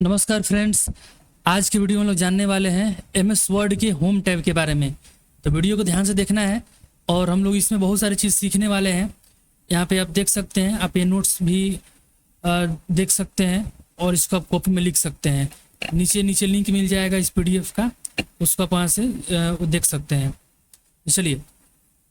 नमस्कार फ्रेंड्स। आज के वीडियो में लोग जानने वाले हैं एमएस वर्ड के होम टैब के बारे में। तो वीडियो को ध्यान से देखना है और हम लोग इसमें बहुत सारी चीज़ सीखने वाले हैं। यहाँ पे आप देख सकते हैं, आप ये नोट्स भी देख सकते हैं और इसको आप कॉपी में लिख सकते हैं। नीचे नीचे लिंक मिल जाएगा इस पीडीएफ का, उसको आप वहाँ से देख सकते हैं। चलिए,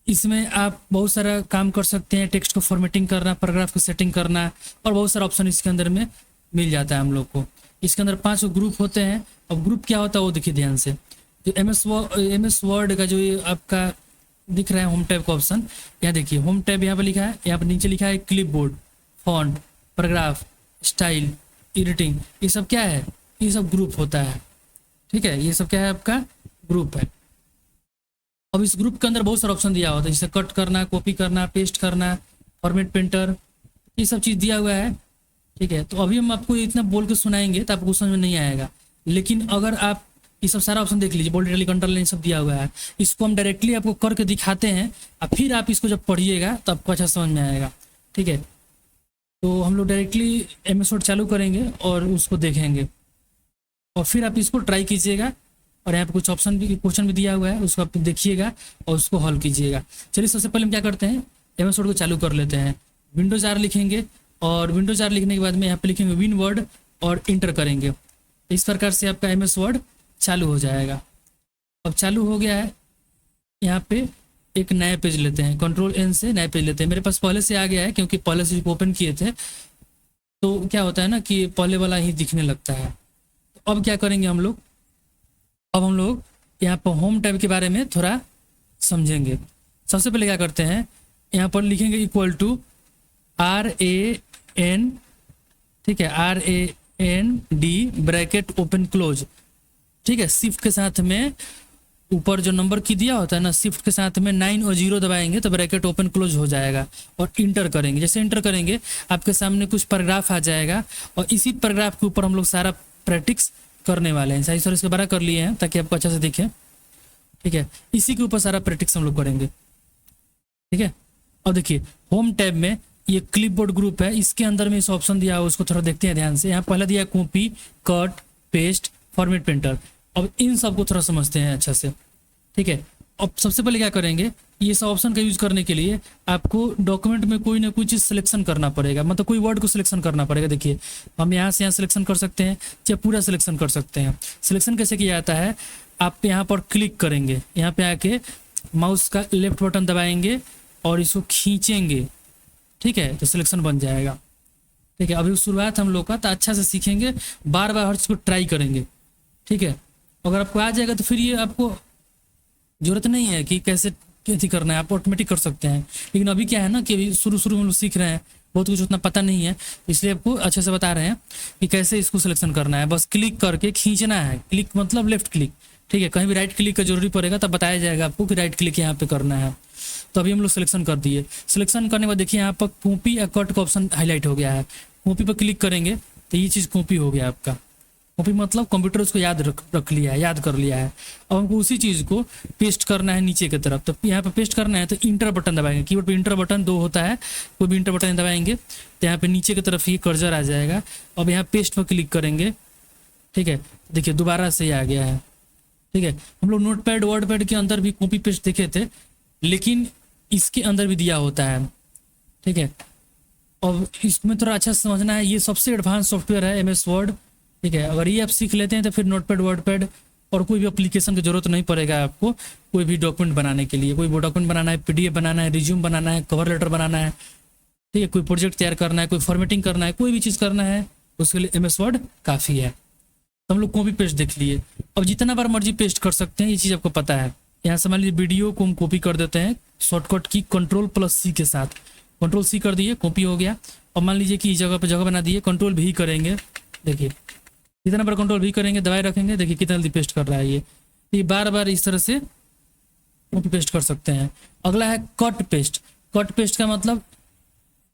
इसमें आप बहुत सारा काम कर सकते हैं। टेक्स्ट को फॉर्मेटिंग करना, पैराग्राफ को सेटिंग करना और बहुत सारा ऑप्शन इसके अंदर में मिल जाता है हम लोग को। इसके अंदर 5 ग्रुप होते हैं। अब ग्रुप क्या होता है वो देखिए ध्यान से। जो एमएस वर्ड का जो ये आपका दिख रहा है होम टैब का ऑप्शन, यहाँ देखिए होम टैब यहाँ पे लिखा है। यहाँ पे नीचे लिखा है clipboard, font, paragraph, style, editing. ये सब क्या है? ये सब ग्रुप होता है। ठीक है, ये सब क्या है? आपका ग्रुप है। अब इस ग्रुप के अंदर बहुत सारा ऑप्शन दिया होता है, जैसे कट करना, कॉपी करना, पेस्ट करना, फॉर्मेट पेंटर, ये सब चीज़ दिया हुआ है। ठीक है, तो अभी हम आपको इतना बोल के सुनाएंगे तो आपको समझ में नहीं आएगा। लेकिन अगर आप ये सब सारा ऑप्शन देख लीजिए, बोल्ड, इटैलिक, अंडरलाइन सब दिया हुआ है। इसको हम डायरेक्टली आपको करके दिखाते हैं और फिर आप इसको जब पढ़िएगा तो आपको अच्छा समझ में आएगा। ठीक है, तो हम लोग डायरेक्टली एमएस वर्ड चालू करेंगे और उसको देखेंगे और फिर आप इसको ट्राई कीजिएगा। और यहाँ पे कुछ ऑप्शन भी, क्वेश्चन भी दिया हुआ है, उसको आप देखिएगा और उसको हल कीजिएगा। चलिए, सबसे पहले हम क्या करते हैं, एमएस वर्ड को चालू कर लेते हैं। विंडोज आर लिखेंगे और विंडोज आर लिखने के बाद में यहाँ पे लिखेंगे विन वर्ड और इंटर करेंगे। इस प्रकार से आपका एमएस वर्ड चालू हो जाएगा। अब चालू हो गया है। यहाँ पे एक नया पेज लेते हैं, कंट्रोल एन से नया पेज लेते हैं। मेरे पास पहले से आ गया है क्योंकि पहले से ओपन किए थे, तो क्या होता है ना कि पहले वाला ही दिखने लगता है। तो अब क्या करेंगे हम लोग, अब हम लोग यहाँ पर होम टैब के बारे में थोड़ा समझेंगे। सबसे पहले क्या करते हैं, यहाँ पर लिखेंगे इक्वल टू RAN, ठीक है, RAND ब्रैकेट ओपन क्लोज। ठीक है, शिफ्ट के साथ में ऊपर जो नंबर की दिया होता है ना, शिफ्ट के साथ में 9 और 0 दबाएंगे तो ब्रैकेट ओपन क्लोज हो जाएगा और इंटर करेंगे। जैसे इंटर करेंगे आपके सामने कुछ पैराग्राफ आ जाएगा और इसी पैराग्राफ के ऊपर हम लोग सारा प्रैक्टिस करने वाले हैं। साइज और इसके बड़ा कर लिए हैं ताकि आपको अच्छा से दिखे। ठीक है, इसी के ऊपर सारा प्रैक्टिस हम लोग करेंगे। ठीक है, अब देखिए होम टैब में ये क्लिपबोर्ड ग्रुप है, इसके अंदर में इस ऑप्शन दिया है, उसको थोड़ा देखते हैं ध्यान से। यहाँ पहला दिया है copy, cut, paste, format painter. अब इन सबको थोड़ा समझते हैं अच्छा से। ठीक है, अब सबसे पहले क्या करेंगे, ये सब ऑप्शन का यूज करने के लिए आपको डॉक्यूमेंट में कोई ना कोई चीज़ सिलेक्शन करना पड़ेगा, मतलब कोई वर्ड को सिलेक्शन करना पड़ेगा। देखिए हम यहाँ से यहाँ सिलेक्शन कर सकते हैं या पूरा सिलेक्शन कर सकते हैं। सिलेक्शन कैसे किया जाता है, आप यहाँ पर क्लिक करेंगे, यहाँ पे आके माउस का लेफ्ट बटन दबाएंगे और इसको खींचेंगे। ठीक है, तो सिलेक्शन बन जाएगा। ठीक है, अभी शुरुआत हम लोग का, तो अच्छा से सीखेंगे, बार बार हर चीज़ को ट्राई करेंगे। ठीक है, अगर आपको आ जाएगा तो फिर ये आपको जरूरत नहीं है कि कैसे कैसे करना है, आप ऑटोमेटिक कर सकते हैं। लेकिन अभी क्या है ना कि अभी शुरू में लोग सीख रहे हैं, बहुत कुछ उतना पता नहीं है, इसलिए आपको अच्छे से बता रहे हैं कि कैसे इसको सिलेक्शन करना है। बस क्लिक करके खींचना है, क्लिक मतलब लेफ्ट क्लिक। ठीक है, कहीं भी राइट क्लिक का जरूरी पड़ेगा तब बताया जाएगा आपको कि राइट क्लिक यहाँ पे करना है। तो अभी हम लोग सिलेक्शन कर दिए। सिलेक्शन करने के बाद देखिए यहाँ पर कॉपी या कट का ऑप्शन हाईलाइट हो गया है। कॉपी पर क्लिक करेंगे तो ये चीज़ कॉपी हो गया आपका। कॉपी मतलब कंप्यूटर उसको याद रख लिया है, याद कर लिया है। अब हमको उसी चीज़ को पेस्ट करना है नीचे की तरफ। तो यहाँ पे पेस्ट करना है तो इंटर बटन दबाएंगे। कीबोर्ड पे इंटर बटन 2 होता है, कोई भी इंटर बटन दबाएंगे तो यहाँ पे नीचे की तरफ ये कर्सर आ जाएगा। अब यहाँ पेस्ट पर क्लिक करेंगे। ठीक है, देखिए दोबारा से ही आ गया है। ठीक है, हम लोग नोटपैड, वर्डपैड के अंदर भी कॉपी पेस्ट देखे थे, लेकिन इसके अंदर भी दिया होता है। ठीक है, अब इसमें थोड़ा अच्छा समझना है, ये सबसे एडवांस सॉफ्टवेयर है एमएस वर्ड। ठीक है, अगर ये आप सीख लेते हैं तो फिर नोटपैड, वर्डपैड और कोई भी एप्लीकेशन की जरूरत नहीं पड़ेगा आपको। कोई भी डॉक्यूमेंट बनाने के लिए, कोई वो डॉक्यूमेंट बनाना है, पीडीएफ बनाना है, रिज्यूम बनाना है, कवर लेटर बनाना है, ठीक है, कोई प्रोजेक्ट तैयार करना है, कोई फॉर्मेटिंग करना है, कोई भी चीज़ करना है, उसके लिए एमएस वर्ड काफ़ी है। तो हम लोग कॉपी पेस्ट देख लिए। अब जितना बार मर्जी पेस्ट कर सकते हैं, ये चीज़ आपको पता है। यहाँ से मान लीजिए वीडियो को हम कॉपी कर देते हैं शॉर्टकट की Ctrl+C के साथ। Ctrl+C कर दिए, कॉपी हो गया। अब मान लीजिए कि जगह पे जगह बना दिए, Ctrl+V करेंगे। देखिए जितना बार Ctrl+V करेंगे, दबाए रखेंगे, देखिए कितना जल्दी पेस्ट कर रहा है ये बार बार इस तरह से कॉपी पेस्ट कर सकते हैं। अगला है कट पेस्ट। कट पेस्ट का मतलब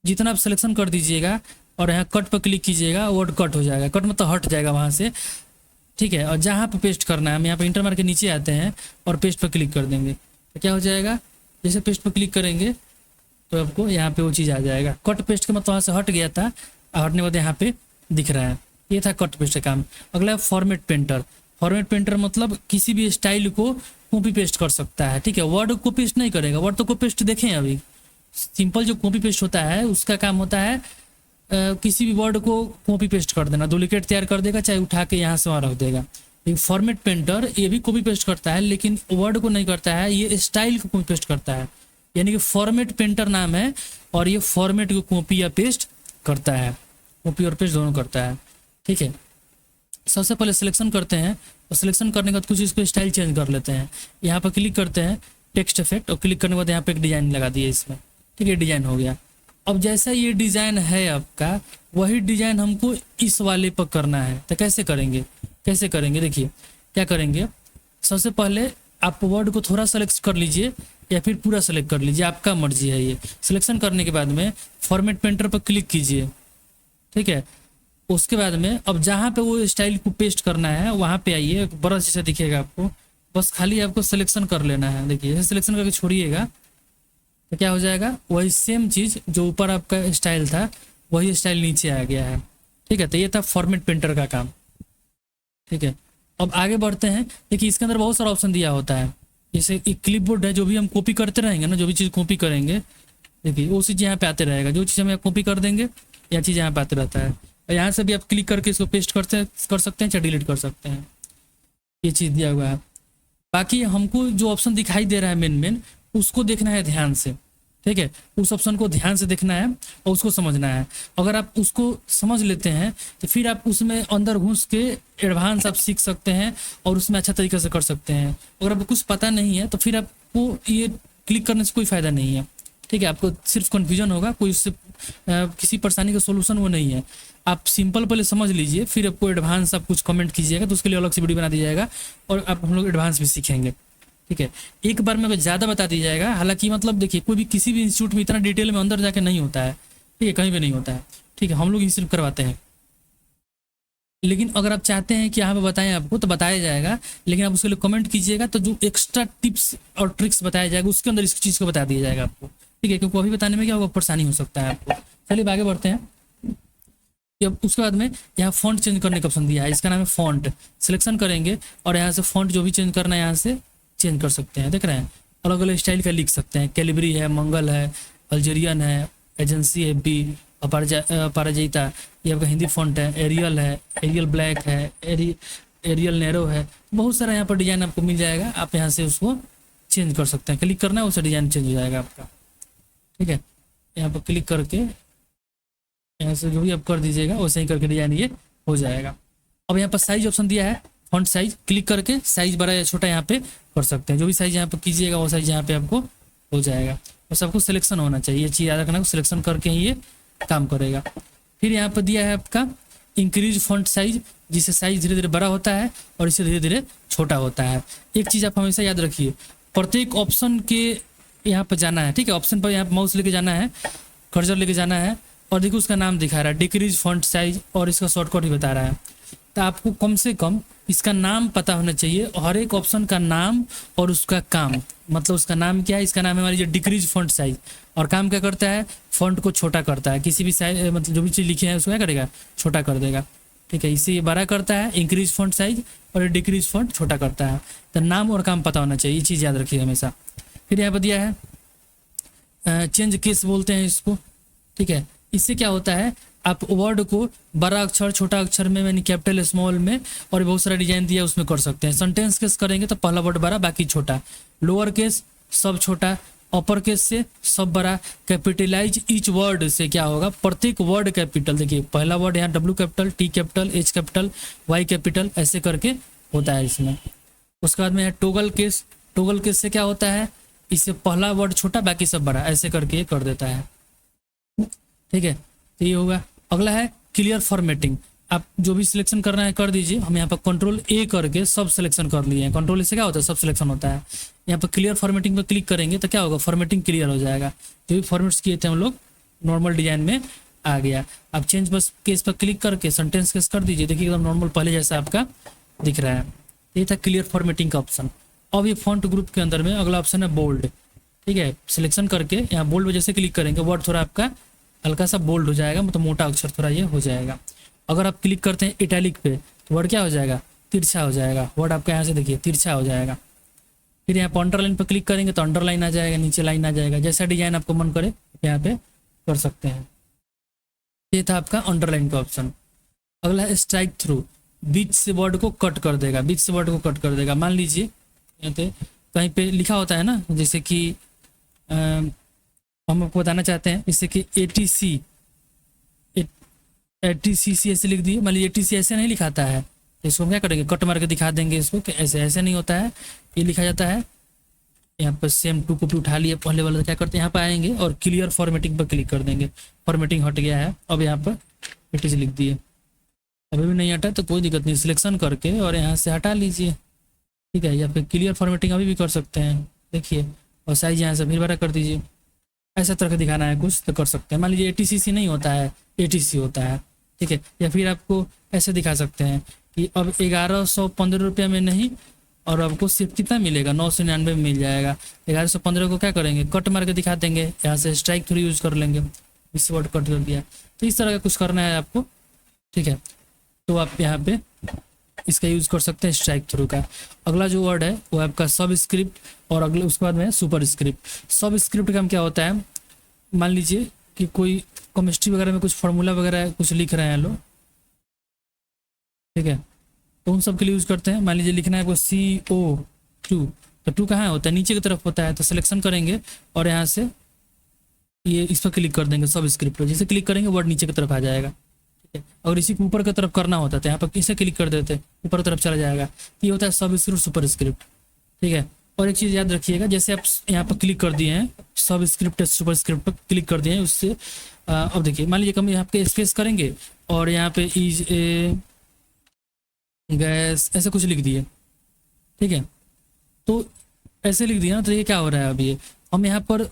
जितना आप सिलेक्शन कर दीजिएगा और यहाँ कट पर क्लिक कीजिएगा, वर्ड कट हो जाएगा। कट मतलब हट जाएगा वहाँ से। ठीक है, और जहाँ पे पेस्ट करना है, हम यहाँ पे इंटर मार के नीचे आते हैं और पेस्ट पर क्लिक कर देंगे तो क्या हो जाएगा, जैसे पेस्ट पर क्लिक करेंगे तो आपको यहाँ पे वो चीज़ आ जाएगा। कट पेस्ट का मतलब वहाँ से हट गया था, हटने के बाद यहाँ पे दिख रहा है। ये था कट पेस्ट का काम। अगला है फॉर्मेट पेंटर। फॉर्मेट पेंटर मतलब किसी भी स्टाइल को कॉपी पेस्ट कर सकता है, ठीक है। वर्ड को पेस्ट नहीं करेगा, वर्ड तो कॉपी पेस्ट देखें अभी। सिंपल जो कॉपी पेस्ट होता है उसका काम होता है किसी भी वर्ड को कॉपी पेस्ट कर देना, डुप्लीकेट तैयार कर देगा, चाहे उठा के यहाँ से वहाँ रख देगा। लेकिन फॉर्मेट पेंटर ये भी कॉपी पेस्ट करता है, लेकिन वर्ड को नहीं करता है, ये स्टाइल को कॉपी पेस्ट करता है। यानी कि फॉर्मेट पेंटर नाम है, और ये फॉर्मेट को कॉपी या पेस्ट करता है, कॉपी और पेस्ट दोनों करता है, ठीक है। सबसे पहले सिलेक्शन करते हैं, और सिलेक्शन करने के बाद कुछ इसको स्टाइल चेंज कर लेते हैं। यहाँ पर क्लिक करते हैं टेक्स्ट इफेक्ट, और क्लिक करने के बाद यहाँ पे एक डिज़ाइन लगा दिए इसमें, ठीक है, डिज़ाइन हो गया। अब जैसा ये डिज़ाइन है आपका, वही डिज़ाइन हमको इस वाले पर करना है। तो कैसे करेंगे, कैसे करेंगे, देखिए क्या करेंगे। सबसे पहले आप वर्ड को थोड़ा सेलेक्ट कर लीजिए या फिर पूरा सेलेक्ट कर लीजिए, आपका मर्जी है। ये सिलेक्शन करने के बाद में फॉर्मेट पेंटर पर क्लिक कीजिए, ठीक है। उसके बाद में अब जहाँ पे वो स्टाइल को पेस्ट करना है वहाँ पे आइए, बड़ा जैसा दिखेगा आपको, बस खाली आपको सिलेक्शन कर लेना है। देखिए ऐसे सिलेक्शन करके छोड़िएगा तो क्या हो जाएगा, वही सेम चीज़ जो ऊपर आपका स्टाइल था वही स्टाइल नीचे आ गया है, ठीक है। तो ये था फॉर्मेट पेंटर का काम, ठीक है। अब आगे बढ़ते हैं। देखिए इसके अंदर बहुत सारा ऑप्शन दिया होता है, जैसे एक क्लिपबोर्ड है, जो भी हम कॉपी करते रहेंगे ना, जो भी चीज़ कॉपी करेंगे, देखिए वो चीज़ यहाँ पे आते रहेगा। जो चीज़ हम कॉपी कर देंगे यह चीज़ यहाँ पे आते रहता है। और यहाँ से भी आप क्लिक करके इसको पेस्ट कर सकते हैं, चाहे डिलीट कर सकते हैं, ये चीज़ दिया हुआ है। बाकी हमको जो ऑप्शन दिखाई दे रहा है मेन उसको देखना है ध्यान से, ठीक है। उस ऑप्शन को ध्यान से देखना है और उसको समझना है। अगर आप उसको समझ लेते हैं तो फिर आप उसमें अंदर घुस के एडवांस आप सीख सकते हैं और उसमें अच्छा तरीके से कर सकते हैं। अगर आपको कुछ पता नहीं है तो फिर आपको ये क्लिक करने से कोई फ़ायदा नहीं है, ठीक है। आपको सिर्फ कन्फ्यूजन होगा, कोई उससे किसी परेशानी का सोल्यूशन वो नहीं है। आप सिंपल पहले समझ लीजिए, फिर आपको एडवांस आप कुछ कमेंट कीजिएगा तो उसके लिए अलग से वीडियो बना दिया जाएगा और आप हम लोग एडवांस भी सीखेंगे, ठीक है। एक बार में ज़्यादा बता दिया जाएगा। हालांकि मतलब देखिए कोई भी किसी भी इंस्टीट्यूट में इतना डिटेल में अंदर जाके नहीं होता है, ठीक है, कहीं भी नहीं होता है, ठीक है। हम लोग सिर्फ करवाते हैं, लेकिन अगर आप चाहते हैं कि यहाँ पे बताएं आपको तो बताया जाएगा, लेकिन आप उसके लिए कमेंट कीजिएगा तो जो एक्स्ट्रा टिप्स और ट्रिक्स बताया जाएगा उसके अंदर इस चीज़ को बता दिया जाएगा आपको, ठीक है। क्योंकि अभी बताने में क्या होगा, परेशानी हो सकता है आपको। चलिए आगे बढ़ते हैं। अब उसके बाद में यहाँ फॉन्ट चेंज करने का ऑप्शन दिया है, इसका नाम है फॉन्ट। सिलेक्शन करेंगे और यहाँ से फॉन्ट जो भी चेंज करना है यहाँ से चेंज कर सकते हैं, देख रहे हैं। अलग अलग स्टाइल का लिख सकते हैं, कैलिबरी है, मंगल है, अल्जेरियन है, एजेंसी है, बी पाराजिता, ये आपका हिंदी फॉन्ट है, एरियल है, एरियल ब्लैक है, एरियल नैरो है। बहुत सारा यहाँ पर डिज़ाइन आपको मिल जाएगा, आप यहाँ से उसको चेंज कर सकते हैं। क्लिक करना है उससे डिज़ाइन चेंज हो जाएगा आपका, ठीक है। यहाँ पर क्लिक करके यहाँ से जो भी आप कर दीजिएगा वैसे ही करके डिज़ाइन ये हो जाएगा। अब यहाँ पर साइज ऑप्शन दिया है, फॉन्ट साइज, क्लिक करके साइज बड़ा या छोटा यहाँ पे कर सकते हैं। जो भी साइज यहाँ पे कीजिएगा वो साइज यहाँ पे आपको हो जाएगा। बस आपको सिलेक्शन होना चाहिए, ये चीज़ याद रखना, सिलेक्शन करके ही ये काम करेगा। फिर यहाँ पर दिया है आपका इंक्रीज फॉन्ट साइज, जिससे साइज धीरे धीरे बड़ा होता है और इससे धीरे धीरे छोटा होता है। एक चीज़ आप हमेशा याद रखिए, प्रत्येक ऑप्शन के यहाँ पर जाना है, ठीक है। ऑप्शन पर यहाँ पर माउस लेके जाना है, कर्सर लेके जाना है, और देखिए उसका नाम दिखा रहा है डिक्रीज फॉन्ट साइज, और इसका शॉर्टकट भी बता रहा है। तो आपको कम से कम इसका नाम पता होना चाहिए, हर एक ऑप्शन का नाम और उसका काम। मतलब उसका नाम क्या है, इसका नाम है हमारी जो डिक्रीज फॉन्ट साइज, और काम क्या करता है, फॉन्ट को छोटा करता है। किसी भी साइज मतलब जो भी चीज़ लिखी है उसको क्या करेगा, छोटा कर देगा, ठीक है। इसे बड़ा करता है इंक्रीज फॉन्ट साइज, और डिक्रीज फॉन्ट छोटा करता है। तो नाम और काम पता होना चाहिए, ये चीज़ याद रखिए हमेशा। फिर यहाँ पर दिया है चेंज केस बोलते हैं इसको, ठीक है। इससे क्या होता है, आप वर्ड को बड़ा अक्षर छोटा अक्षर में, यानी कैपिटल स्मॉल में, और बहुत सारा डिजाइन दिया उसमें कर सकते हैं। सेंटेंस केस करेंगे तो पहला वर्ड बड़ा बाकी छोटा, लोअर केस सब छोटा, अपर केस से सब बड़ा, कैपिटलाइज ईच वर्ड से क्या होगा, प्रत्येक वर्ड कैपिटल। देखिए पहला वर्ड यहाँ W capital, T capital, H capital, Y capital, ऐसे करके होता है इसमें। उसके बाद में टोगल केस, टोगल केस से क्या होता है, इससे पहला वर्ड छोटा बाकी सब बड़ा, ऐसे करके कर देता है, ठीक है। तो ये होगा। अगला है क्लियर फॉर्मेटिंग। आप जो भी सिलेक्शन करना है कर दीजिए। हम यहाँ पर कंट्रोल ए करके सब सिलेक्शन कर लिए हैं। कंट्रोल ए से क्या होता है, सब सिलेक्शन होता है। यहाँ पर क्लियर फॉर्मेटिंग पर क्लिक करेंगे तो क्या होगा, फॉर्मेटिंग क्लियर हो जाएगा। जो भी फॉर्मेट्स किए थे हम लोग नॉर्मल डिजाइन में आ गया। आप चेंज बस केस पर क्लिक करके सेंटेंस केस कर दीजिए, देखिए एकदम नॉर्मल पहले जैसा आपका दिख रहा है। ये था क्लियर फॉर्मेटिंग का ऑप्शन। अब ये फॉन्ट ग्रुप के अंदर में अगला ऑप्शन है बोल्ड, ठीक है। सिलेक्शन करके यहाँ बोल्ड वजह से क्लिक करेंगे, वर्ड थोड़ा आपका हल्का सा बोल्ड हो जाएगा, मतलब मोटा अक्षर थोड़ा ये हो जाएगा। अगर आप क्लिक करते हैं इटैलिक पे तो वर्ड क्या हो जाएगा, तिरछा हो जाएगा। वर्ड आपका यहाँ से देखिए तिरछा हो जाएगा। फिर यहाँ पर अंडरलाइन पर क्लिक करेंगे तो अंडरलाइन आ जाएगा, नीचे लाइन आ जाएगा। जैसा डिजाइन आपको मन करे यहाँ पे कर सकते हैं। ये था आपका अंडरलाइन का ऑप्शन। अगला है स्ट्राइक थ्रू, बीच से वर्ड को कट कर देगा, बीच से वर्ड को कट कर देगा। मान लीजिए यहाँ पे कहीं पे लिखा होता है ना, जैसे कि हम आपको बताना चाहते हैं, जैसे कि ATCC ऐसे लिख दिए। मान लीजिए ATC ऐसे नहीं लिखाता है, इसको हम क्या करेंगे, कट मार के दिखा देंगे इसको कि ऐसे ऐसे नहीं होता है, ये लिखा जाता है। यहाँ पर सेम टू कॉपी उठा लिए पहले वाला, क्या करते हैं यहाँ पर आएंगे और क्लियर फॉर्मेटिंग पर क्लिक कर देंगे। फॉर्मेटिंग हट गया है, अब यहाँ पर ATC लिख दिए। अभी भी नहीं हटा तो कोई दिक्कत नहीं, सिलेक्शन करके और यहाँ से हटा लीजिए, ठीक है। या फिर क्लियर फॉर्मेटिंग अभी भी कर सकते हैं, देखिए, और साइज यहाँ से फिर बड़ा कर दीजिए। ऐसा तरह का दिखाना है कुछ तो कर सकते हैं। मान लीजिए ATCC नहीं होता है, ATC होता है, ठीक है। या फिर आपको ऐसे दिखा सकते हैं कि अब 1115 रुपये में नहीं, और आपको सिर्फ कितना मिलेगा, 999 में मिल जाएगा। 1115 को क्या करेंगे, कट मार के दिखा देंगे, यहाँ से स्ट्राइक थ्रू यूज़ कर लेंगे, इस वर्ड कट कर दिया। तो इस तरह का कुछ करना है आपको, ठीक है। तो आप यहाँ पे इसका यूज़ कर सकते हैं स्ट्राइक थ्रू का। अगला जो वर्ड है वो आपका सब स्क्रिप्ट, और अगले उसके बाद में सुपर स्क्रिप्ट। सब स्क्रिप्ट का क्या होता है, मान लीजिए कि कोई केमिस्ट्री वगैरह में कुछ फार्मूला वगैरह कुछ लिख रहे हैं लोग, ठीक है, तो उन सब के लिए यूज़ करते हैं। मान लीजिए लिखना है कोई CO2, तो 2 कहाँ होता है, नीचे की तरफ होता है, तो सिलेक्शन करेंगे और यहाँ से ये इस पर क्लिक कर देंगे सब स्क्रिप्ट पर। जैसे क्लिक करेंगे वर्ड नीचे की तरफ आ जाएगा, ठीक है। और इसी को ऊपर की तरफ करना होता है, यहाँ पर इसे क्लिक कर देते ऊपर की तरफ चला जाएगा। ये होता है सब स्क्रिप्ट सुपर स्क्रिप्ट, ठीक है। और एक चीज़ याद रखिएगा, जैसे आप यहाँ पर क्लिक कर दिए हैं सब स्क्रिप्ट सुपर स्क्रिप्ट पर क्लिक कर दिए हैं, उससे अब देखिए मान लीजिए हम यहाँ पे स्पेस करेंगे और यहाँ पे इज ए गैस ऐसे कुछ लिख दिए, ठीक है। तो ऐसे लिख दिया ना, तो ये क्या हो रहा है, अभी हम यहाँ पर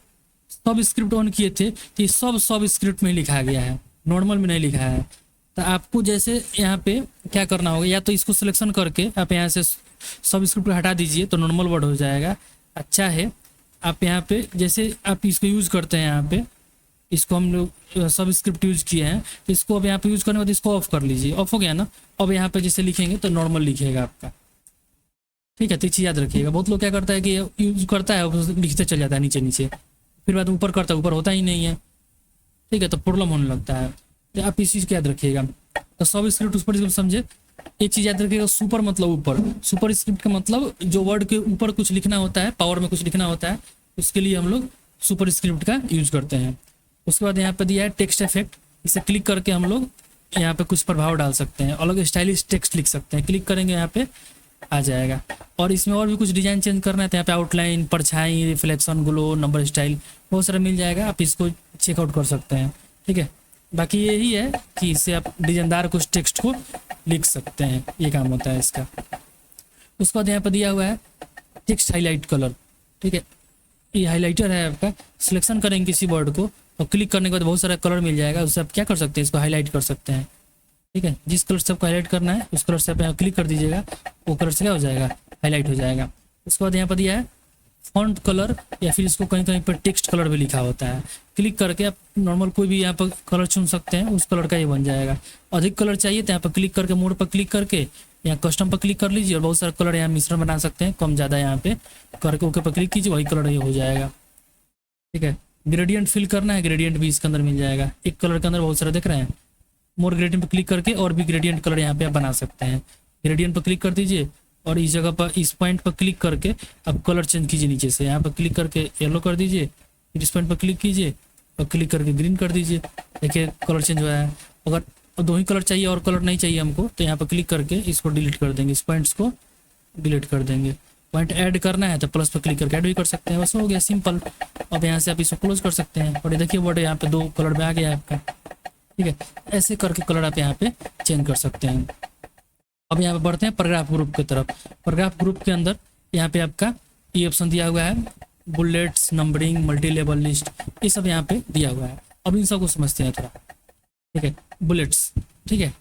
सब स्क्रिप्ट ऑन किए थे तो ये सब स्क्रिप्ट में लिखा गया है, नॉर्मल में नहीं लिखा है। तो आपको जैसे यहाँ पे क्या करना होगा, या तो इसको सिलेक्शन करके आप यहाँ से सब स्क्रिप्ट हटा दीजिए तो नॉर्मल वर्ड हो जाएगा। अच्छा है, आप यहाँ पे जैसे आप इसको यूज़ करते हैं, यहाँ पे इसको हम लोग सब स्क्रिप्ट यूज़ किए हैं, तो इसको अब यहाँ पे यूज़ करने के बाद इसको ऑफ कर लीजिए। ऑफ हो गया ना, अब यहाँ पे जैसे लिखेंगे तो नॉर्मल लिखेगा आपका, ठीक है। तो चीज़ याद रखिएगा, बहुत लोग क्या करता है कि यूज़ करता है लिखते चल जाता है नीचे नीचे, फिर बाद ऊपर करता है, ऊपर होता ही नहीं है, ठीक है, तो प्रॉब्लम होने लगता है। तो आप इस चीज़ को याद रखिएगा। तो सब स्क्रिप्ट सुपर स्क्रिप्ट समझे, एक चीज़ याद रखिएगा, सुपर मतलब ऊपर, सुपर स्क्रिप्ट का मतलब जो वर्ड के ऊपर कुछ लिखना होता है, पावर में कुछ लिखना होता है, उसके लिए हम लोग सुपर स्क्रिप्ट का यूज करते हैं। उसके बाद यहाँ पे दिया है टेक्स्ट इफेक्ट, इसे क्लिक करके हम लोग यहाँ पे कुछ प्रभाव डाल सकते हैं, अलग स्टाइलिश टेक्स्ट लिख सकते हैं। क्लिक करेंगे यहाँ पे आ जाएगा। और इसमें और भी कुछ डिज़ाइन चेंज करना है तो यहाँ पे आउटलाइन, परछाई, रिफ्लेक्शन, ग्लो, नंबर स्टाइल बहुत सारा मिल जाएगा, आप इसको चेकआउट कर सकते हैं, ठीक है। बाकी यही है कि इससे आप डिजाइनदार कुछ टेक्स्ट को लिख सकते हैं, ये काम होता है इसका। उसके बाद यहाँ पर दिया हुआ है टेक्स्ट हाईलाइट कलर, ठीक है, ये हाईलाइटर है आपका। सिलेक्शन करेंगे किसी वर्ड को और क्लिक करने के बाद बहुत सारा कलर मिल जाएगा, उससे आप क्या कर सकते हैं, इसको हाईलाइट कर सकते हैं, ठीक है। जिस कलर से आपको हाईलाइट करना है उस कलर से आप यहाँ क्लिक कर दीजिएगा, वो कलर से क्या हो जाएगा, हाईलाइट हो जाएगा। उसके बाद यहाँ पर दिया है फॉन्ट कलर, या फिर इसको कहीं कहीं पर टेक्स्ट कलर भी लिखा होता है। क्लिक करके आप नॉर्मल कोई भी यहाँ पर कलर चुन सकते हैं, उस कलर का ये बन जाएगा। अधिक कलर चाहिए तो यहाँ पर क्लिक करके मोड पर क्लिक करके यहाँ कस्टम पर क्लिक कर लीजिए और बहुत सारे कलर यहाँ मिश्रण बना सकते हैं, कम ज़्यादा यहाँ पे करके ओके पर क्लिक कीजिए, वही कलर ये हो जाएगा, ठीक है। ग्रेडियंट फिल करना है, ग्रेडियंट भी इसके अंदर मिल जाएगा। एक कलर के अंदर बहुत सारे देख रहे हैं, मोर ग्रेडियंट पर क्लिक करके और भी ग्रेडियंट कलर यहाँ पे आप बना सकते हैं। ग्रेडियंट पर क्लिक कर दीजिए और इस जगह पर इस पॉइंट पर क्लिक करके आप कलर चेंज कीजिए, नीचे से यहाँ पर क्लिक करके येलो कर दीजिए, फिर इस पॉइंट पर क्लिक कीजिए और क्लिक करके ग्रीन कर दीजिए, देखिए कलर चेंज हुआ है। अगर 2 ही कलर चाहिए और कलर नहीं चाहिए हमको तो यहाँ पर क्लिक करके इसको डिलीट कर देंगे, इस पॉइंट्स को डिलीट कर देंगे। पॉइंट ऐड करना है तो प्लस पर क्लिक करके ऐड भी कर सकते हैं, बस हो गया सिंपल। अब यहाँ से आप इसको क्लोज कर सकते हैं और ये देखिए वर्ड यहाँ पे 2 कलर में आ गया है आपका, ठीक है। ऐसे करके कलर आप यहाँ पे चेंज कर सकते हैं। अब यहाँ पे बढ़ते हैं पैराग्राफ ग्रुप की तरफ। पैराग्राफ ग्रुप के अंदर यहाँ पे आपका ये ऑप्शन दिया हुआ है, bullets, numbering, multi level list, ये सब यहाँ पे दिया हुआ है। अब इन सबको समझते हैं थोड़ा, ठीक है। बुलेट्स, ठीक है,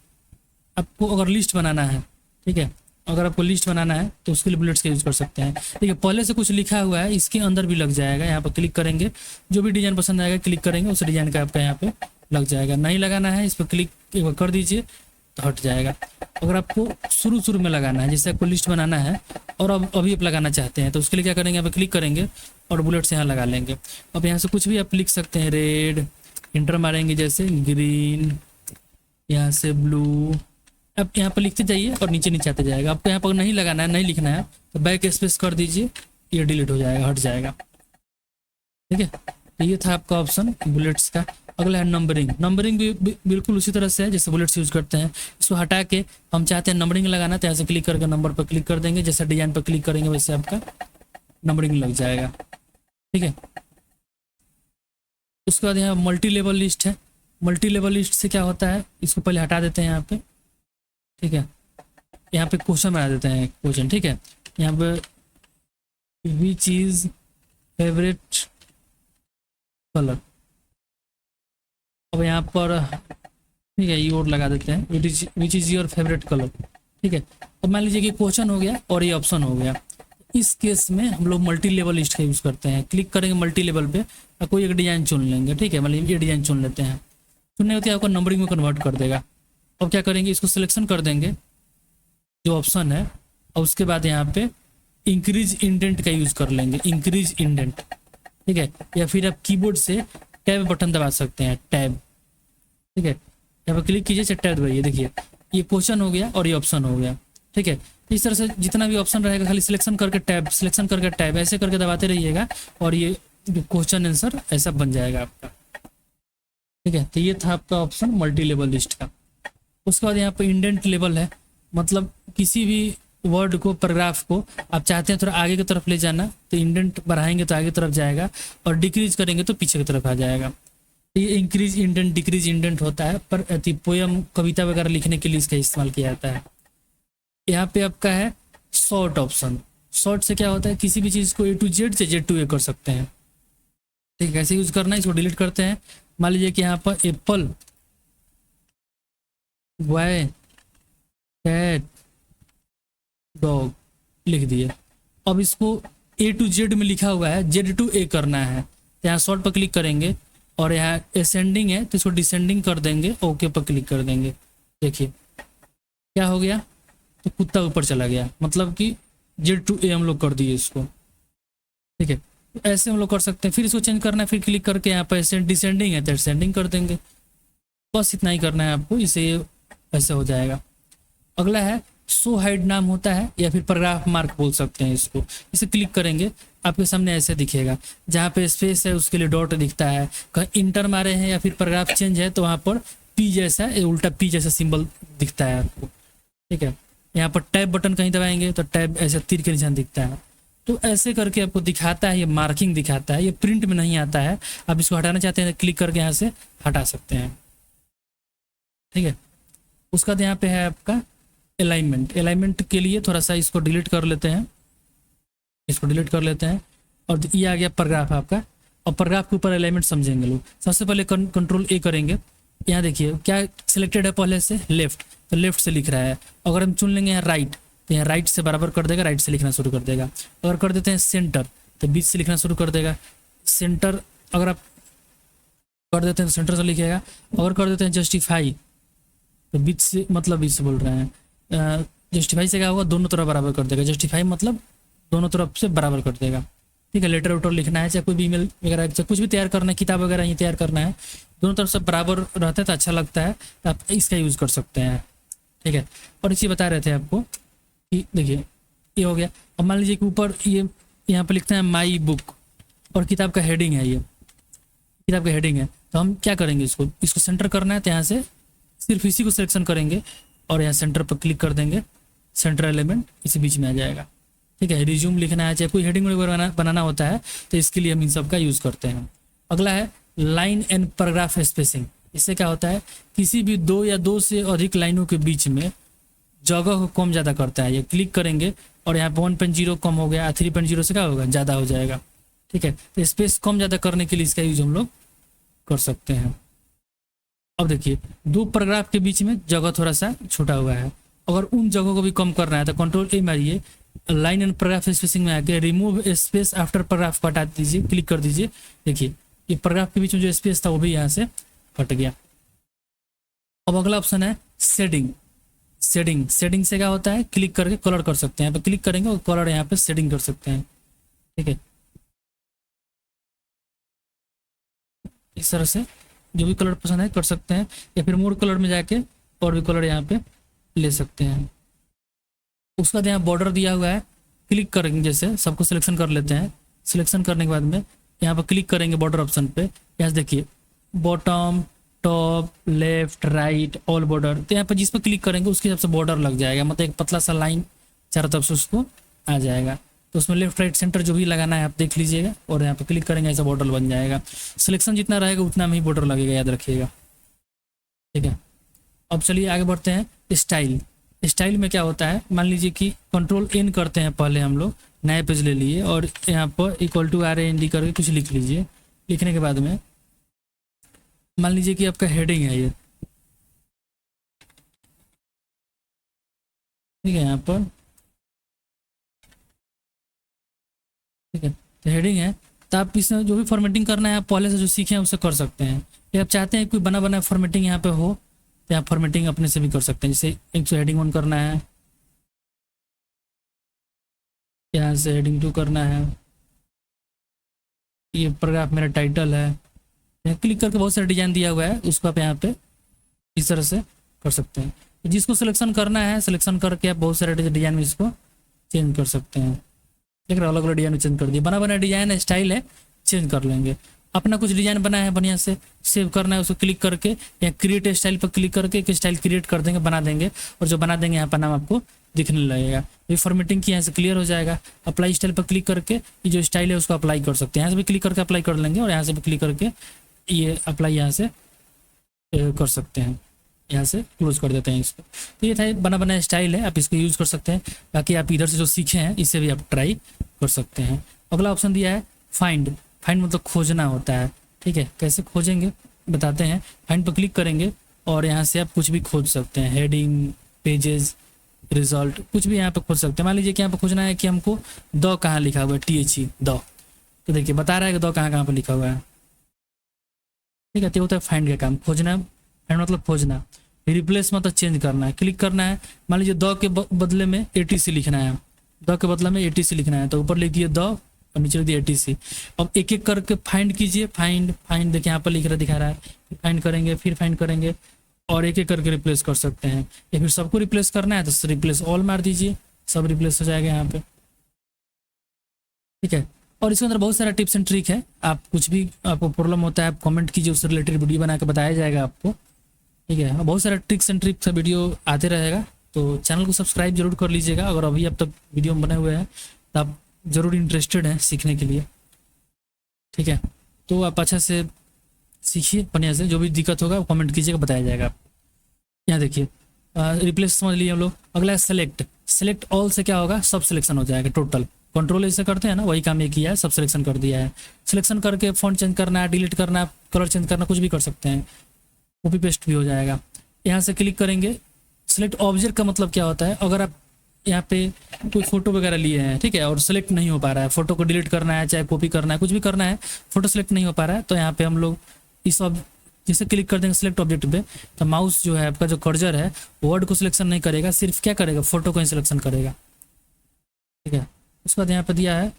आपको अगर लिस्ट बनाना है, ठीक है, अगर आपको लिस्ट बनाना है तो उसके लिए बुलेट्स का यूज़ कर सकते हैं, ठीक है। पहले से कुछ लिखा हुआ है इसके अंदर भी लग जाएगा, यहाँ पर क्लिक करेंगे, जो भी डिज़ाइन पसंद आएगा क्लिक करेंगे, उस डिज़ाइन का आपका यहाँ पे लग जाएगा। नहीं लगाना है, इस पर क्लिक एक बार कर दीजिए तो हट जाएगा। अगर आपको शुरू शुरू में लगाना है, जैसे आपको लिस्ट बनाना है और अब अभी आप लगाना चाहते हैं, तो उसके लिए क्या करेंगे, यहाँ पे क्लिक करेंगे और बुलेट्स यहाँ लगा लेंगे। अब यहाँ से कुछ भी आप लिख सकते हैं, रेड, इंटर मारेंगे जैसे ग्रीन, यहाँ से ब्लू, अब यहाँ पर लिखते जाइए और नीचे नीचे आते जाएगा। आपको यहाँ पर नहीं लगाना है, नहीं लिखना है, तो बैक स्पेस कर दीजिए, ये डिलीट हो जाएगा, हट जाएगा। ठीक है, तो ये था आपका ऑप्शन बुलेट्स का। अगला है नंबरिंग। नंबरिंग भी बिल्कुल उसी तरह से है जैसे बुलेट्स यूज करते हैं। इसको हटा के हम चाहते हैं नंबरिंग लगाना, तो यहाँ से क्लिक करके नंबर पर क्लिक कर देंगे, जैसे डिजाइन पर क्लिक करेंगे वैसे आपका नंबरिंग लग जाएगा। ठीक है, उसके बाद यहाँ मल्टी लेवल लिस्ट है। मल्टी लेवल लिस्ट से क्या होता है, इसको पहले हटा देते हैं यहाँ पे। ठीक है, यहाँ पे क्वेश्चन बना देते हैं, क्वेश्चन। ठीक है, यहाँ पे विच इज फेवरेट कलर, अब यहाँ पर ठीक है योर लगा देते हैं, which is your favourite colour. ठीक है, अब मान लीजिए कि क्वेश्चन हो गया और ये ऑप्शन हो गया। इस केस में हम लोग मल्टी लेवल लिस्ट का यूज़ करते हैं। क्लिक करेंगे मल्टी लेवल पे और कोई एक डिजाइन चुन लेंगे। ठीक है, मतलब ये डिजाइन चुन लेते हैं, चुनने होती है आपको नंबरिंग में कन्वर्ट कर देगा। अब क्या करेंगे, इसको सिलेक्शन कर देंगे जो ऑप्शन है, और उसके बाद यहाँ पे इंक्रीज इंडेंट का यूज़ कर लेंगे, इंक्रीज इंडेंट। ठीक है, या फिर आप कीबोर्ड से टैब बटन दबा सकते हैं, टैब। ठीक है, यहाँ पर क्लिक कीजिए, टैब दबाइए, देखिए ये क्वेश्चन हो गया और ये ऑप्शन हो गया। ठीक है, इस तरह से जितना भी ऑप्शन रहेगा खाली सिलेक्शन करके टैब, सिलेक्शन करके टैब, ऐसे करके दबाते रहिएगा और ये क्वेश्चन आंसर ऐसा बन जाएगा आपका। ठीक है, तो ये था आपका ऑप्शन मल्टी लेवल लिस्ट का। उसके बाद यहाँ पर इंडेंट लेवल है, मतलब किसी भी वर्ड को, पैराग्राफ को आप चाहते हैं थोड़ा आगे की तरफ ले जाना, तो इंडेंट बढ़ाएंगे तो आगे की तरफ जाएगा, और डिक्रीज करेंगे तो पीछे की तरफ आ जाएगा। ये इंक्रीज इंडेंट, डिक्रीज इंडेंट होता है, पर पोयम, कविता वगैरह लिखने के लिए इसका इस्तेमाल किया जाता है। यहाँ पे आपका है शॉर्ट ऑप्शन। शॉर्ट से क्या होता है, किसी भी चीज़ को A to Z से Z to A कर सकते हैं। ठीक है, कैसे यूज करना है, इसको डिलीट करते हैं। मान लीजिए कि यहाँ पर एप्पल, बॉय, कैट, डॉग लिख दिए। अब इसको A to Z में लिखा हुआ है, Z to A करना है, तो यहाँ शॉर्ट पर क्लिक करेंगे और यहाँ असेंडिंग है तो इसको डिसेंडिंग कर देंगे, ओके पर क्लिक कर देंगे। देखिए क्या हो गया, तो कुत्ता ऊपर चला गया, मतलब कि Z to A हम लोग कर दिए इसको। ठीक है, ऐसे हम लोग कर सकते हैं। फिर इसको चेंज करना है, फिर क्लिक करके यहाँ पर डिसेंडिंग है तो डिसेंडिंग कर देंगे। बस इतना ही करना है आपको, इसे ऐसे हो जाएगा। अगला है शो हाइड नाम होता है, या फिर पैराग्राफ मार्क बोल सकते हैं इसको। इसे क्लिक करेंगे आपके सामने ऐसे दिखेगा, जहाँ पे स्पेस है उसके लिए डॉट दिखता है, कहीं इंटर मारे हैं या फिर पैराग्राफ चेंज है तो वहाँ पर पी जैसा, उल्टा पी जैसा सिंबल दिखता है आपको। ठीक है, यहाँ पर टैब बटन कहीं दबाएंगे तो टैब ऐसा तीर के निशान दिखता है। तो ऐसे करके आपको दिखाता है, ये मार्किंग दिखाता है, ये प्रिंट में नहीं आता है। आप इसको हटाना चाहते हैं तो क्लिक करके यहाँ से हटा सकते हैं। ठीक है, उसका बाद यहाँ पे है आपका अलाइनमेंट। अलाइनमेंट के लिए थोड़ा सा इसको डिलीट कर लेते हैं, इसको डिलीट कर लेते हैं, और ये आ गया पैराग्राफ आपका। और पैराग्राफ के ऊपर अलाइनमेंट समझेंगे लोग। सबसे पहले कंट्रोल A करेंगे, यहाँ देखिए क्या सिलेक्टेड है पहले से, लेफ्ट, तो लेफ्ट से लिख रहा है। अगर हम चुन लेंगे यहाँ राइट, तो यहाँ राइट से बराबर कर देगा, राइट से लिखना शुरू कर देगा। अगर कर देते हैं सेंटर, तो बीच से लिखना शुरू कर देगा। सेंटर अगर आप कर देते हैं तो सेंटर से लिखेगा। अगर कर देते हैं जस्टिफाई, तो बीच से, मतलब बीच से बोल रहे हैं, जस्टिफाई से क्या होगा, दोनों तरफ बराबर कर देगा। जस्टिफाई मतलब दोनों तरफ से बराबर कर देगा। ठीक है, लेटर वेटर लिखना है, चाहे कोई भी ईमेल वगैरह, चाहे कुछ भी तैयार करना है, किताब वगैरह ये तैयार करना है, दोनों तरफ से बराबर रहता है तो अच्छा लगता है, तो आप इसका यूज़ कर सकते हैं। ठीक है, और इसी बता रहे थे आपको कि देखिए ये हो गया। अब मान लीजिए कि ऊपर ये यहाँ पर लिखते हैं माई बुक, और किताब का हेडिंग है, ये किताब का हेडिंग है, तो हम क्या करेंगे, इसको सेंटर करना है, तो यहाँ से सिर्फ इसी को सिलेक्शन करेंगे और यहाँ सेंटर पर क्लिक कर देंगे, सेंटर एलिमेंट इसी बीच में आ जाएगा। ठीक है, रिज्यूम लिखना है, चाहे कोई हेडिंग बनाना होता है तो इसके लिए हम इन सब का यूज़ करते हैं। अगला है लाइन एंड पैराग्राफ स्पेसिंग। इससे क्या होता है, किसी भी दो या दो से अधिक लाइनों के बीच में जगह को कम ज़्यादा करता है। ये क्लिक करेंगे और यहाँ पर 1.0 कम हो गया, 3.0 से क्या होगा, ज़्यादा हो जाएगा। ठीक है, तो स्पेस कम ज़्यादा करने के लिए इसका यूज हम लोग कर सकते हैं। अब देखिए दो पैराग्राफ के बीच में जगह थोड़ा सा छोटा हुआ है, अगर उन जगहों को भी कम करना है तो कंट्रोल A मारिए, लाइन एंड पैराग्राफ स्पेसिंग में आके रिमूव स्पेस आफ्टर पैराग्राफ को हटा दीजिए, क्लिक कर दीजिए। देखिए ये पैराग्राफ के बीच में जो स्पेस था वो भी यहाँ से हट गया। अब अगला ऑप्शन है शेडिंग। शेडिंग, शेडिंग से क्या होता है, क्लिक करके कलर कर सकते हैं, यहाँ पे क्लिक करेंगे और कलर यहाँ पे शेडिंग कर सकते हैं। ठीक है, इस तरह से जो भी कलर पसंद है कर सकते हैं, या फिर मोर कलर में जाके और भी कलर यहाँ पे ले सकते हैं। उसका बाद यहाँ बॉर्डर दिया हुआ है, क्लिक करेंगे, जैसे सबको सिलेक्शन कर लेते हैं। सिलेक्शन करने के बाद में यहाँ पर क्लिक करेंगे बॉर्डर ऑप्शन पे, यहाँ से देखिए bottom, top, left, right, all border. तो यहाँ पर जिस पर क्लिक करेंगे उसके हिसाब से बॉर्डर लग जाएगा, मतलब एक पतला सा लाइन चारों तरफ से उसको आ जाएगा। तो उसमें लेफ्ट राइट सेंटर जो भी लगाना है आप देख लीजिएगा, और यहाँ पे क्लिक करेंगे ऐसा बॉर्डर बन जाएगा। सिलेक्शन जितना रहेगा उतना में ही बॉर्डर लगेगा, याद रखिएगा। ठीक है, अब चलिए आगे बढ़ते हैं। स्टाइल, स्टाइल में क्या होता है, मान लीजिए कि कंट्रोल एन करते हैं, पहले हम लोग नए पेज ले लिए और यहाँ पर =RAND करके कुछ लिख लीजिए। लिखने के बाद में मान लीजिए कि आपका हेडिंग है ये, ठीक है, यहाँ पर ठीक है, तो हेडिंग है। तो आप इसमें जो भी फॉर्मेटिंग करना है आप पहले से जो सीखे हैं उससे कर सकते हैं, या आप चाहते हैं कोई बना बना फॉर्मेटिंग यहाँ पे हो तो आप फॉर्मेटिंग अपने से भी कर सकते हैं। जैसे एक तो हेडिंग 1 करना है, यहाँ से हेडिंग 2 करना है, ये पैराग्राफ मेरा टाइटल है। यहाँ क्लिक करके बहुत सारा डिजाइन दिया हुआ है, उसको आप यहाँ पे इस तरह से कर सकते हैं। जिसको सिलेक्शन करना है सिलेक्शन करके आप बहुत सारे डिजाइन में इसको चेंज कर सकते हैं। देख रहे, अलग अलग डिजाइन चेंज कर दिया, बना बना डिजाइन है, स्टाइल है, चेंज कर लेंगे। अपना कुछ डिजाइन बना है बढ़िया से, सेव करना है, उसको क्लिक करके या क्रिएट स्टाइल पर क्लिक करके एक स्टाइल क्रिएट कर देंगे, बना देंगे, और जो बना देंगे यहाँ पर नाम आपको दिखने लगेगा। ये फॉर्मेटिंग की यहाँ से क्लियर हो जाएगा। अप्लाई स्टाइल पर क्लिक करके ये जो स्टाइल है उसको अप्लाई कर सकते हैं, यहाँ से भी क्लिक करके अप्लाई कर लेंगे, और यहाँ से भी क्लिक करके ये अप्लाई यहाँ से कर सकते हैं। यहाँ से क्लोज कर देते हैं इसको। तो ये था बना बनाया स्टाइल है, आप इसको यूज़ कर सकते हैं। बाकी आप इधर से जो सीखे हैं इससे भी आप ट्राई कर सकते हैं। अगला ऑप्शन दिया है फाइंड। फाइंड मतलब खोजना होता है। ठीक है, कैसे खोजेंगे बताते हैं। फाइंड पर क्लिक करेंगे और यहाँ से आप कुछ भी खोज सकते हैं, हेडिंग, पेजेस, रिजल्ट, कुछ भी यहाँ पे खोज सकते हैं। मान लीजिए कि यहाँ पे खोजना है कि हमको द कहाँ लिखा हुआ है, THE द, तो देखिए बता रहा है कि द कहाँ कहाँ पर लिखा हुआ है। ठीक है, तो होता है फाइंड का काम, खोजना। फाइंड मतलब खोजना। रिप्लेस मतलब चेंज करना है, क्लिक करना है। मान लीजिए द के बदले में ATC लिखना है, द के बदले में ATC लिखना है, तो ऊपर लिख दिए द और नीचे लिख दिए ATC। अब एक एक करके फाइंड कीजिए। फाइंड फाइंड देखिए यहाँ पर लिख रहा दिखा रहा है, फाइंड करेंगे, फिर फाइंड करेंगे और एक एक करके रिप्लेस कर सकते हैं। या फिर सबको रिप्लेस करना है तो रिप्लेस ऑल मार दीजिए, सब रिप्लेस हो जाएगा यहाँ पे। ठीक है, और इसके अंदर बहुत सारा टिप्स एंड ट्रिक है। आप कुछ भी आपको प्रॉब्लम होता है आप कमेंट कीजिए, उससे रिलेटेड वीडियो बना के बताया जाएगा आपको। ठीक है, बहुत सारा ट्रिक्स एंड ट्रिक्स का वीडियो आते रहेगा, तो चैनल को सब्सक्राइब जरूर कर लीजिएगा। अगर अभी अब तक वीडियो बने हुए हैं तो आप ज़रूर इंटरेस्टेड हैं सीखने के लिए। ठीक है, तो आप अच्छा से सीखिए बढ़िया से, जो भी दिक्कत होगा वो कमेंट कीजिएगा, बताया जाएगा आपको। यहाँ देखिए रिप्लेस समझ लिए हम लोग। अगला है सेलेक्ट। सेलेक्ट ऑल से क्या होगा, सब सिलेक्शन हो जाएगा टोटल। कंट्रोल ऐसे करते हैं ना, वही काम ये किया है, सब सिलेक्शन कर दिया है। सिलेक्शन करके फॉन्ट चेंज करना है, डिलीट करना है, कलर चेंज करना, कुछ भी कर सकते हैं, कॉपी पेस्ट भी हो जाएगा। यहाँ से क्लिक करेंगे। सेलेक्ट ऑब्जेक्ट का मतलब क्या होता है, अगर आप यहाँ पे कोई फोटो वगैरह लिए हैं, ठीक है, और सेलेक्ट नहीं हो पा रहा है, फोटो को डिलीट करना है, चाहे कॉपी करना है, कुछ भी करना है, फोटो सेलेक्ट नहीं हो पा रहा है, तो यहाँ पे हम लोग इस जैसे क्लिक कर देंगे सेलेक्ट ऑब्जेक्ट पे, तो माउस जो है आपका जो कर्जर है वर्ड को सिलेक्शन नहीं करेगा, सिर्फ क्या करेगा, फोटो को ही सिलेक्शन करेगा। ठीक है, उसके बाद यहाँ पे दिया है,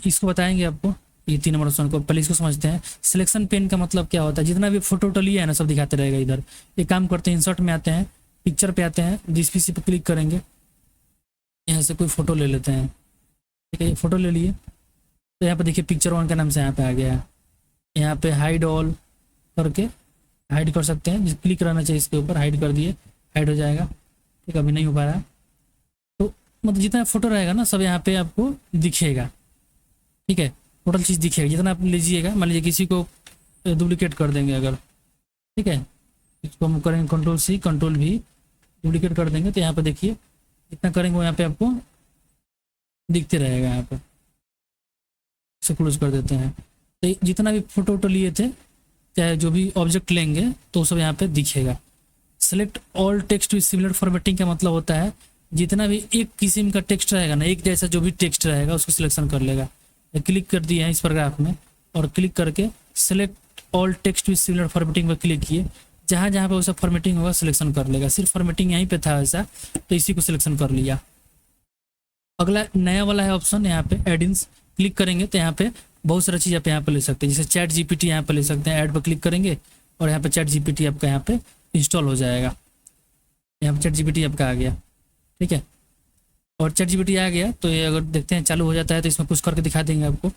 इसको बताएंगे आपको, ये 3 नंबर ऑप्शन को पहले इसको समझते हैं। सिलेक्शन पेन का मतलब क्या होता है, जितना भी फोटो वोटो लिया है ना सब दिखाते रहेगा इधर। एक काम करते हैं, इंसर्ट में आते हैं, पिक्चर पे आते हैं, जिस पीसी पे क्लिक करेंगे, यहाँ से कोई फोटो ले लेते हैं। ठीक है, फोटो ले लिए, तो यहाँ पे देखिए पिक्चर 1 के नाम से यहाँ पे आ गया है। यहाँ पे हाइड ऑल करके हाइड कर सकते हैं, क्लिक रहना चाहिए इसके ऊपर, हाइड कर दिए, हाइड हो जाएगा। ठीक है, अभी नहीं हो पा रहा है, तो मतलब जितना फोटो रहेगा ना सब यहाँ पे आपको दिखेगा। ठीक है, टोटल चीज़ दिखेगा, जितना आप लीजिएगा। मान लीजिए किसी को डुप्लीकेट कर देंगे अगर, ठीक है, इसको हम करेंगे Ctrl+C Ctrl+V, डुप्लीकेट कर देंगे, तो यहाँ पे देखिए जितना करेंगे वो यहाँ पे आपको दिखते रहेगा। यहाँ पे इसे क्लोज कर देते हैं, तो जितना भी फोटो वोटो लिए थे, चाहे जो भी ऑब्जेक्ट लेंगे तो सब यहाँ पे दिखेगा। Select all text with similar formatting का मतलब होता है जितना भी एक किस्म का टेक्स्ट रहेगा ना, एक जैसा जो भी टेक्स्ट रहेगा उसको सिलेक्शन कर लेगा। क्लिक कर दिए हैं इस पैराग्राफ में और क्लिक करके select all text with similar formatting पर क्लिक किए। जहाँ जहाँ पे वैसा फॉर्मेटिंग होगा सिलेक्शन कर लेगा। सिर्फ फॉर्मेटिंग यहीं पे था वैसा, तो इसी को सिलेक्शन कर लिया। अगला नया वाला है ऑप्शन, यहाँ पे एडिंस क्लिक करेंगे तो यहाँ पे बहुत सारा चीज़ आप यहाँ पे ले सकते हैं। जैसे चैट जीपीटी यहाँ पे ले सकते हैं, ऐड पर क्लिक करेंगे और यहाँ पे चैट जीपीटी आपका यहाँ पे इंस्टॉल हो जाएगा। यहाँ पे चैट जीपीटी आपका आ गया, ठीक है। और चैट जीपीटी आ गया तो ये अगर देखते हैं चालू हो जाता है तो इसमें कुछ करके दिखा देंगे आपको।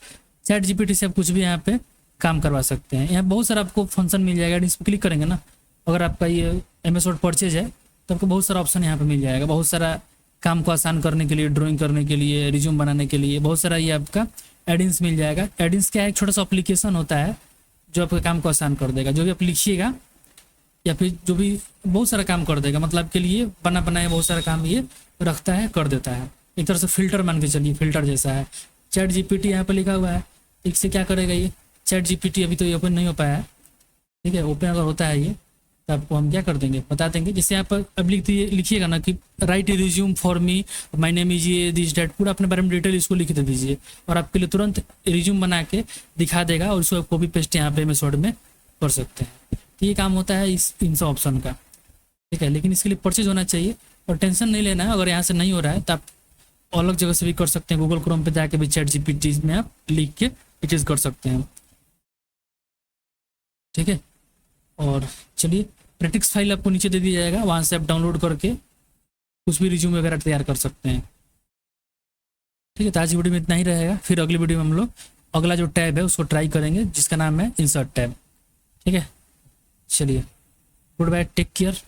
चैट जीपीटी से आप कुछ भी यहाँ पे काम करवा सकते हैं। यहाँ बहुत सारा आपको फंक्शन मिल जाएगा। इस पर क्लिक करेंगे ना, अगर आपका ये MS वर्ड परचेज है तो आपको बहुत सारा ऑप्शन यहाँ पे मिल जाएगा। बहुत सारा काम को आसान करने के लिए, ड्राइंग करने के लिए, रिज्यूम बनाने के लिए बहुत सारा ये आपका एडिंस मिल जाएगा। एडिंस क्या है, एक छोटा सा एप्लीकेशन होता है जो आपके काम को आसान कर देगा। जो भी आप लिखिएगा या फिर जो भी बहुत सारा काम कर देगा, मतलब आपके लिए बना बनाया बहुत सारा काम ये रखता है, कर देता है। एक तरह से फिल्टर मान के चलिए, फिल्टर जैसा है। चैट जीपीटी यहाँ पर लिखा हुआ है, इससे क्या करेगा ये चैट जीपीटी, अभी तो ये ओपन नहीं हो पाया है, ठीक है। ओपन अगर होता है ये तो आपको हम क्या कर देंगे, बता देंगे। जैसे यहाँ पर अब लिखिएगा ना कि right resume for me, my name is ये दिस डेट, पूरा अपने बारे में डिटेल इसको लिख दे दीजिए और आपके लिए तुरंत रिज्यूम बना के दिखा देगा और उसको कॉपी पेस्ट यहाँ पे MS वर्ड में कर सकते हैं। तो ये काम होता है इन सब ऑप्शन का, ठीक है। लेकिन इसके लिए परचेज होना चाहिए और टेंशन नहीं लेना है। अगर यहाँ से नहीं हो रहा है तो आप अलग जगह से भी कर सकते हैं। गूगल क्रोम पे जाके भी चैट जीपीटी में आप लिख के ये चीज़ कर सकते हैं, ठीक है। और चलिए प्रैक्टिस फाइल आपको नीचे दे दिया जाएगा, वहाँ से आप डाउनलोड करके कुछ भी रिज्यूम वगैरह तैयार कर सकते हैं, ठीक है। तो आज की वीडियो में इतना ही रहेगा। फिर अगली वीडियो में हम लोग अगला जो टैब है उसको ट्राई करेंगे जिसका नाम है इंसर्ट टैब, ठीक है। चलिए, गुड बाय, टेक केयर।